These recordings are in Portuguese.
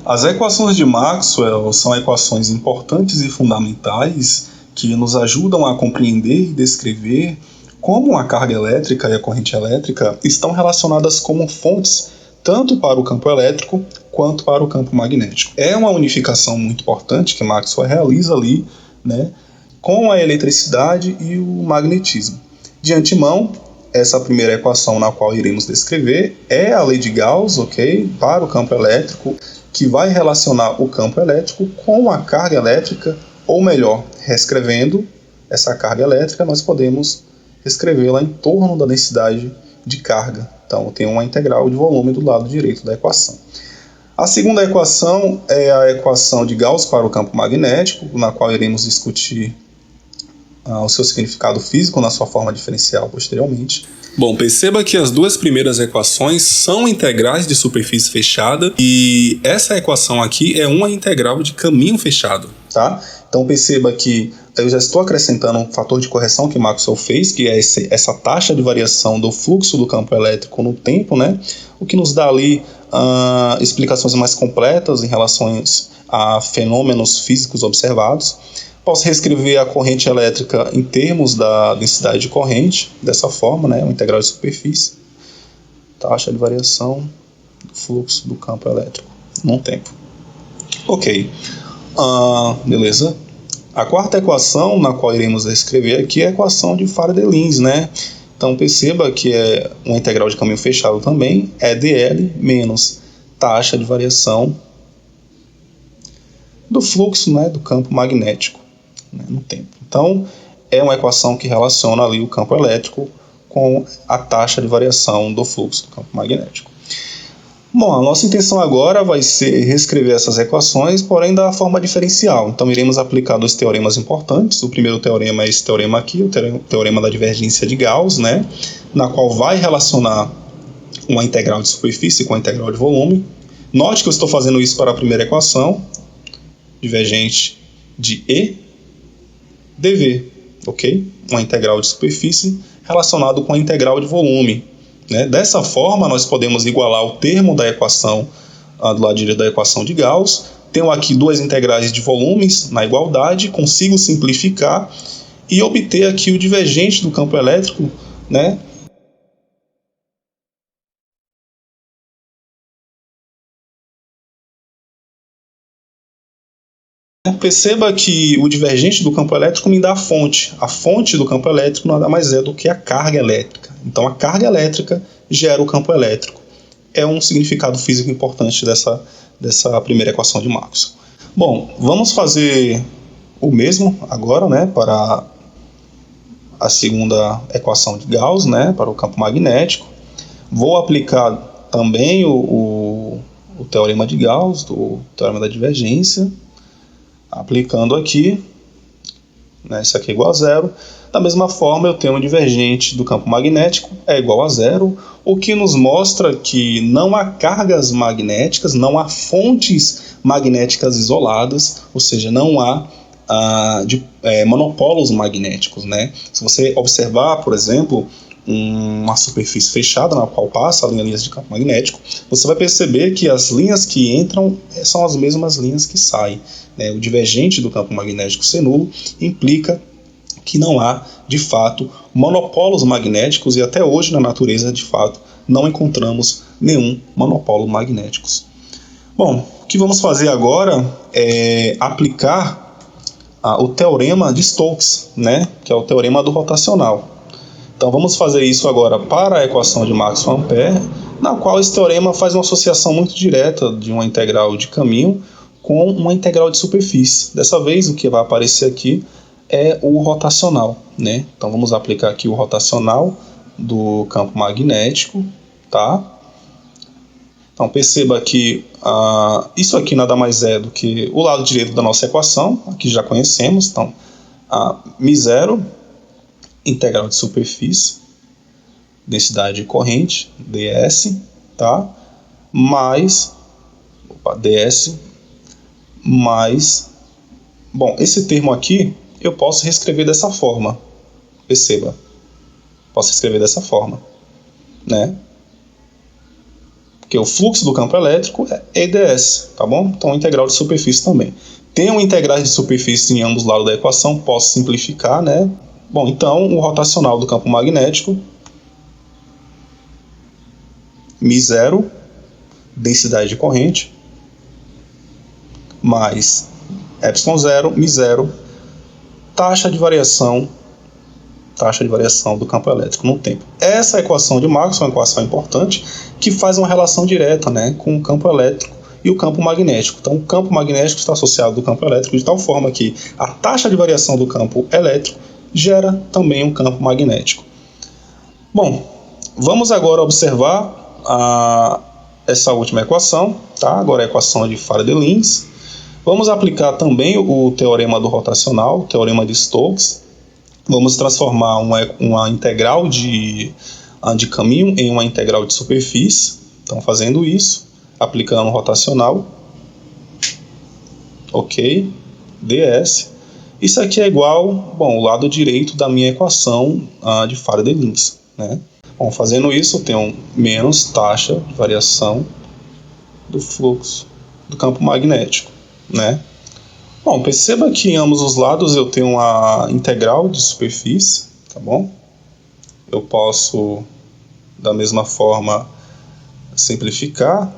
As equações de Maxwell são equações importantes e fundamentais que nos ajudam a compreender e descrever como a carga elétrica e a corrente elétrica estão relacionadas como fontes tanto para o campo elétrico quanto para o campo magnético. É uma unificação muito importante que Maxwell realiza ali, né, com a eletricidade e o magnetismo. De antemão, essa primeira equação na qual iremos descrever é a lei de Gauss, ok, para o campo elétrico, que vai relacionar o campo elétrico com a carga elétrica, ou melhor, reescrevendo essa carga elétrica, nós podemos escrevê-la em torno da densidade de carga. Então, tem uma integral de volume do lado direito da equação. A segunda equação é a equação de Gauss para o campo magnético, na qual iremos discutir o seu significado físico na sua forma diferencial posteriormente. Bom, perceba que as duas primeiras equações são integrais de superfície fechada e essa equação aqui é uma integral de caminho fechado. Tá? Então perceba que eu já estou acrescentando um fator de correção que Maxwell fez, que é essa taxa de variação do fluxo do campo elétrico no tempo, né? O que nos dá ali explicações mais completas em relação a fenômenos físicos observados. Posso reescrever a corrente elétrica em termos da densidade de corrente, dessa forma, né? Uma integral de superfície, taxa de variação do fluxo do campo elétrico num tempo. Ok, beleza. A quarta equação na qual iremos escrever aqui é a equação de Faraday-Lins, né? Então perceba que é uma integral de caminho fechado também, é dl menos taxa de variação do fluxo, né, do campo magnético, né, no tempo. Então é uma equação que relaciona ali o campo elétrico com a taxa de variação do fluxo do campo magnético. Bom, a nossa intenção agora vai ser reescrever essas equações, porém da forma diferencial. Então iremos aplicar dois teoremas importantes. O primeiro teorema é esse teorema aqui, o teorema da divergência de Gauss, né, na qual vai relacionar uma integral de superfície com a integral de volume. Note que eu estou fazendo isso para a primeira equação, divergente de E dV, ok? Uma integral de superfície relacionado com a integral de volume. Né? Dessa forma, nós podemos igualar o termo da equação do lado direito da equação de Gauss. Tenho aqui duas integrais de volumes na igualdade, consigo simplificar e obter aqui o divergente do campo elétrico, né? Perceba que o divergente do campo elétrico me dá a fonte. A fonte do campo elétrico nada mais é do que a carga elétrica. Então, a carga elétrica gera o campo elétrico. É um significado físico importante dessa primeira equação de Maxwell. Bom, vamos fazer o mesmo agora, né, para a segunda equação de Gauss, né, para o campo magnético. Vou aplicar também o teorema de Gauss, do teorema da divergência, aplicando aqui, né, isso aqui é igual a zero. Da mesma forma, eu tenho um divergente do campo magnético, é igual a zero, o que nos mostra que não há cargas magnéticas, não há fontes magnéticas isoladas, ou seja, não há monopolos magnéticos, né? Se você observar, por exemplo, uma superfície fechada na qual passa linhas de campo magnético, você vai perceber que as linhas que entram são as mesmas linhas que saem. O divergente do campo magnético ser nulo implica que não há, de fato, monopolos magnéticos e até hoje na natureza, de fato, não encontramos nenhum monopolo magnéticos. Bom, o que vamos fazer agora é aplicar o teorema de Stokes, né, que é o teorema do rotacional. Então vamos fazer isso agora para a equação de Maxwell-Ampère, na qual esse teorema faz uma associação muito direta de uma integral de caminho com uma integral de superfície. Dessa vez o que vai aparecer aqui é o rotacional, né? Então vamos aplicar aqui o rotacional do campo magnético, tá? Então perceba que isso aqui nada mais é do que o lado direito da nossa equação, aqui já conhecemos. Então μ0, integral de superfície, densidade de corrente, ds, tá? Mais ds mais, bom, esse termo aqui eu posso reescrever dessa forma, perceba, posso escrever dessa forma, né? Porque o fluxo do campo elétrico é EdS, tá bom? Então, integral de superfície também. Tenho integrais de superfície em ambos lados da equação, posso simplificar, né? Bom, então, o rotacional do campo magnético, μ0, densidade de corrente, mais ε0, μ0, taxa de variação do campo elétrico no tempo. Essa equação de Maxwell é uma equação importante que faz uma relação direta, né, com o campo elétrico e o campo magnético. Então, o campo magnético está associado ao campo elétrico de tal forma que a taxa de variação do campo elétrico gera também um campo magnético. Bom, vamos agora observar essa última equação, tá? Agora a equação de Faraday-Lins. Vamos aplicar também o teorema do rotacional, o teorema de Stokes. Vamos transformar uma integral de caminho em uma integral de superfície. Então, fazendo isso, aplicando o rotacional, ok, ds. Isso aqui é igual, bom, o lado direito da minha equação de Faraday-Lins, né? Bom, fazendo isso, eu tenho menos taxa de variação do fluxo do campo magnético, né? Bom, perceba que em ambos os lados eu tenho uma integral de superfície, tá bom? Eu posso, da mesma forma, simplificar.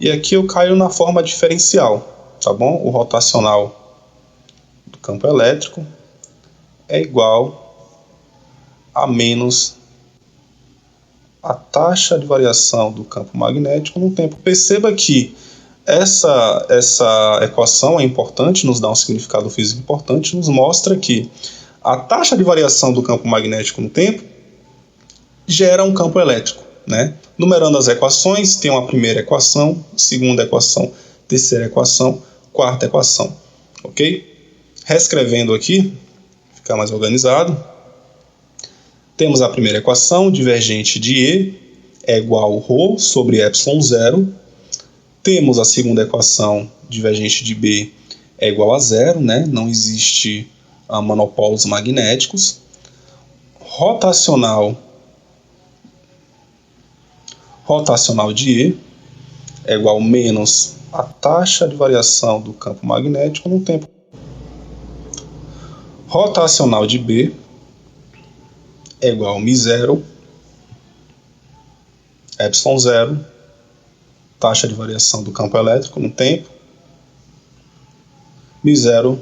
E aqui eu caio na forma diferencial, tá bom? O rotacional do campo elétrico é igual a menos a taxa de variação do campo magnético no tempo. Perceba que essa equação é importante, nos dá um significado físico importante, nos mostra que a taxa de variação do campo magnético no tempo gera um campo elétrico, né? Numerando as equações, tem uma primeira equação, segunda equação, terceira equação, quarta equação, ok? Reescrevendo aqui, ficar mais organizado, temos a primeira equação, divergente de E é igual a ρ sobre ε0. Temos a segunda equação, divergente de B é igual a zero, né? Não existe monopólos magnéticos. Rotacional de E é igual a menos a taxa de variação do campo magnético no tempo. Rotacional de B é igual a μ0, ε0, taxa de variação do campo elétrico no tempo, μ0,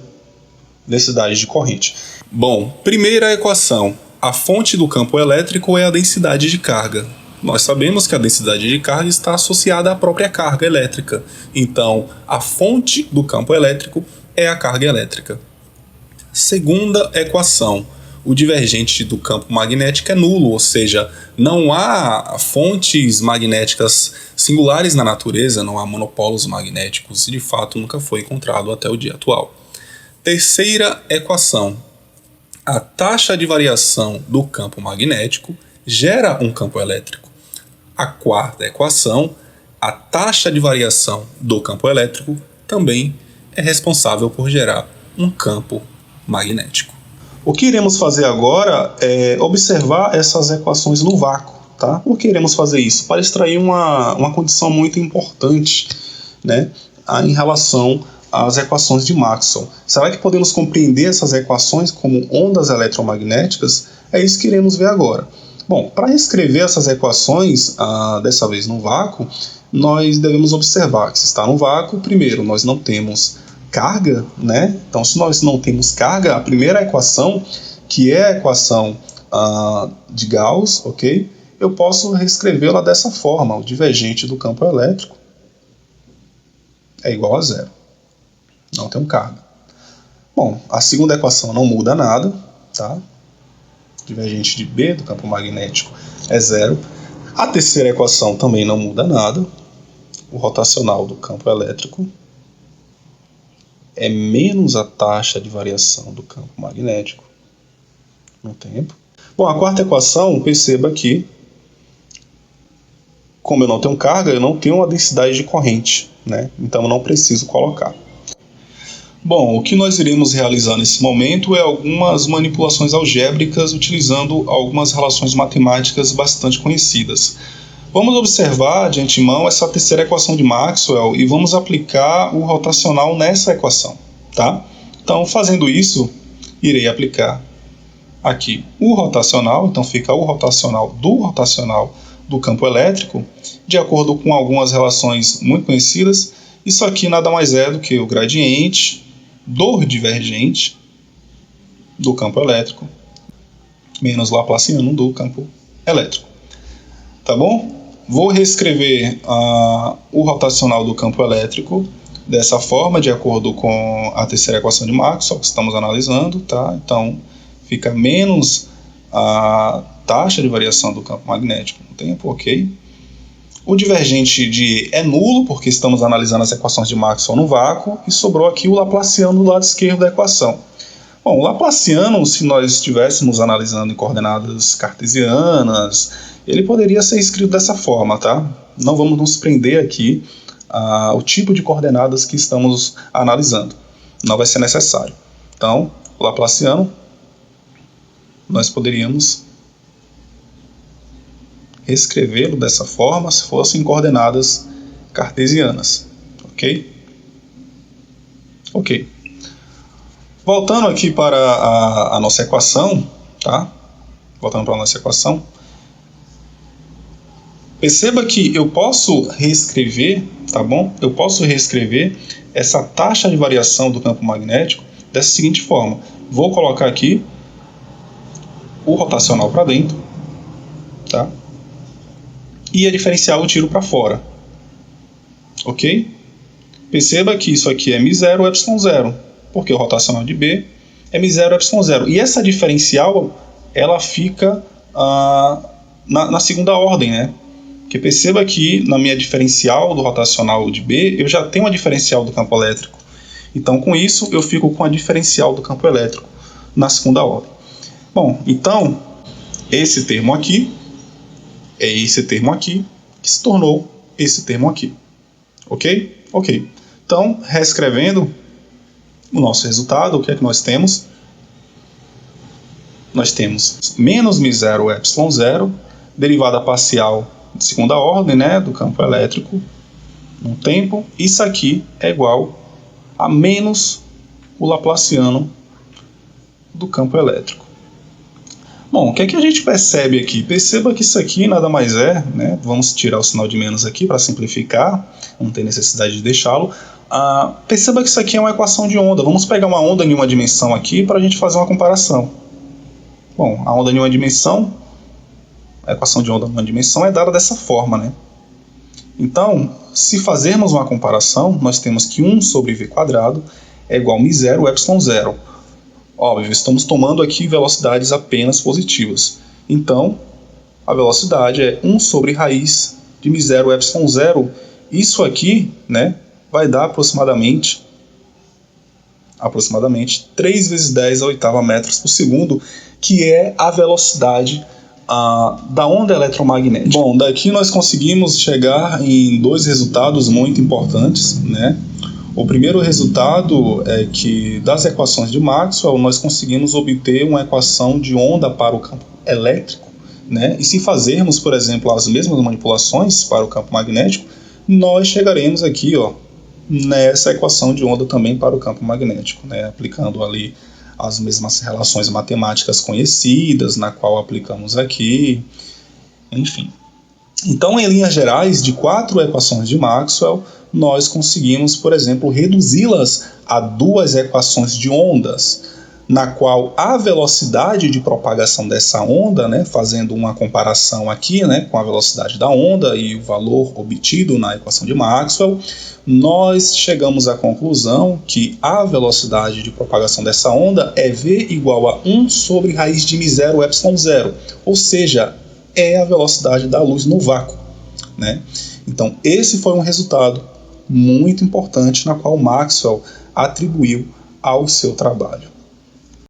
densidade de corrente. Bom, primeira equação. A fonte do campo elétrico é a densidade de carga. Nós sabemos que a densidade de carga está associada à própria carga elétrica. Então, a fonte do campo elétrico é a carga elétrica. Segunda equação. O divergente do campo magnético é nulo, ou seja, não há fontes magnéticas singulares na natureza, não há monopólos magnéticos, e de fato nunca foi encontrado até o dia atual. Terceira equação. A taxa de variação do campo magnético gera um campo elétrico. A quarta equação. A taxa de variação do campo elétrico também é responsável por gerar um campo magnético. O que iremos fazer agora é observar essas equações no vácuo, tá? Por que iremos fazer isso? Para extrair uma condição muito importante, né, em relação às equações de Maxwell. Será que podemos compreender essas equações como ondas eletromagnéticas? É isso que iremos ver agora. Bom, para escrever essas equações, dessa vez no vácuo, nós devemos observar que se está no vácuo, primeiro, nós não temos carga, né? Então, se nós não temos carga, a primeira equação, que é a equação de Gauss, ok? Eu posso reescrevê-la dessa forma. O divergente do campo elétrico é igual a zero. Não tem carga. Bom, a segunda equação não muda nada, tá? Divergente de B do campo magnético é zero. A terceira equação também não muda nada. O rotacional do campo elétrico é menos a taxa de variação do campo magnético no tempo. Bom, a quarta equação, perceba que, como eu não tenho carga, eu não tenho uma densidade de corrente, né? Então eu não preciso colocar. Bom, o que nós iremos realizar nesse momento é algumas manipulações algébricas utilizando algumas relações matemáticas bastante conhecidas. Vamos observar de antemão essa terceira equação de Maxwell e vamos aplicar o rotacional nessa equação, tá? Então, fazendo isso, irei aplicar aqui o rotacional, então fica o rotacional do campo elétrico, de acordo com algumas relações muito conhecidas. Isso aqui nada mais é do que o gradiente do divergente do campo elétrico menos Laplaciano do campo elétrico. Tá bom? Vou reescrever o rotacional do campo elétrico dessa forma, de acordo com a terceira equação de Maxwell que estamos analisando, tá? Então, fica menos a taxa de variação do campo magnético no tempo, ok? O divergente de E é nulo, porque estamos analisando as equações de Maxwell no vácuo, e sobrou aqui o Laplaciano do lado esquerdo da equação. Bom, o Laplaciano, se nós estivéssemos analisando em coordenadas cartesianas, ele poderia ser escrito dessa forma, tá? Não vamos nos prender aqui ao tipo de coordenadas que estamos analisando. Não vai ser necessário. Então, o Laplaciano, nós poderíamos reescrevê-lo dessa forma se fossem coordenadas cartesianas, ok? Ok. Voltando aqui para a nossa equação, tá? Voltando para a nossa equação, perceba que eu posso reescrever, tá bom? Eu posso reescrever essa taxa de variação do campo magnético dessa seguinte forma. Vou colocar aqui o rotacional para dentro, tá? E a diferencial eu tiro para fora, ok? Perceba que isso aqui é μ0, ε0, porque o rotacional de B é μ0, ε0. E essa diferencial, ela fica na segunda ordem, né? Porque perceba que na minha diferencial do rotacional de B, eu já tenho a diferencial do campo elétrico. Então, com isso, eu fico com a diferencial do campo elétrico na segunda ordem. Bom, então, esse termo aqui é esse termo aqui, que se tornou esse termo aqui. Ok? Ok. Então, reescrevendo o nosso resultado, o que é que nós temos? Nós temos menos μ0 ε0, derivada parcial de segunda ordem, né, do campo elétrico no tempo. Isso aqui é igual a menos o Laplaciano do campo elétrico. Bom, o que é que a gente percebe aqui? Perceba que isso aqui nada mais é, né? Vamos tirar o sinal de menos aqui para simplificar, não tem necessidade de deixá-lo. Perceba que isso aqui é uma equação de onda. Vamos pegar uma onda em uma dimensão aqui para a gente fazer uma comparação. Bom, a onda em uma dimensão, a equação de onda em uma dimensão é dada dessa forma, né? Então, se fazermos uma comparação, nós temos que 1 sobre v² é igual a μ0 ε0. Óbvio, estamos tomando aqui velocidades apenas positivas. Então, a velocidade é 1 sobre raiz de μ0 ε0. Isso aqui, né, vai dar aproximadamente 3 vezes 10 a oitava metros por segundo, que é a velocidade da onda eletromagnética. Bom, daqui nós conseguimos chegar em dois resultados muito importantes, né? O primeiro resultado é que das equações de Maxwell nós conseguimos obter uma equação de onda para o campo elétrico, né? E se fazermos, por exemplo, as mesmas manipulações para o campo magnético, nós chegaremos aqui, ó, nessa equação de onda também para o campo magnético, né? Aplicando ali as mesmas relações matemáticas conhecidas, na qual aplicamos aqui, enfim. Então, em linhas gerais, de 4 equações de Maxwell, nós conseguimos, por exemplo, reduzi-las a 2 equações de ondas, na qual a velocidade de propagação dessa onda, né, fazendo uma comparação aqui, né, com a velocidade da onda e o valor obtido na equação de Maxwell, nós chegamos à conclusão que a velocidade de propagação dessa onda é v igual a 1 sobre raiz de μ0 ε0, ou seja, é a velocidade da luz no vácuo, né? Então, esse foi um resultado muito importante na qual Maxwell atribuiu ao seu trabalho.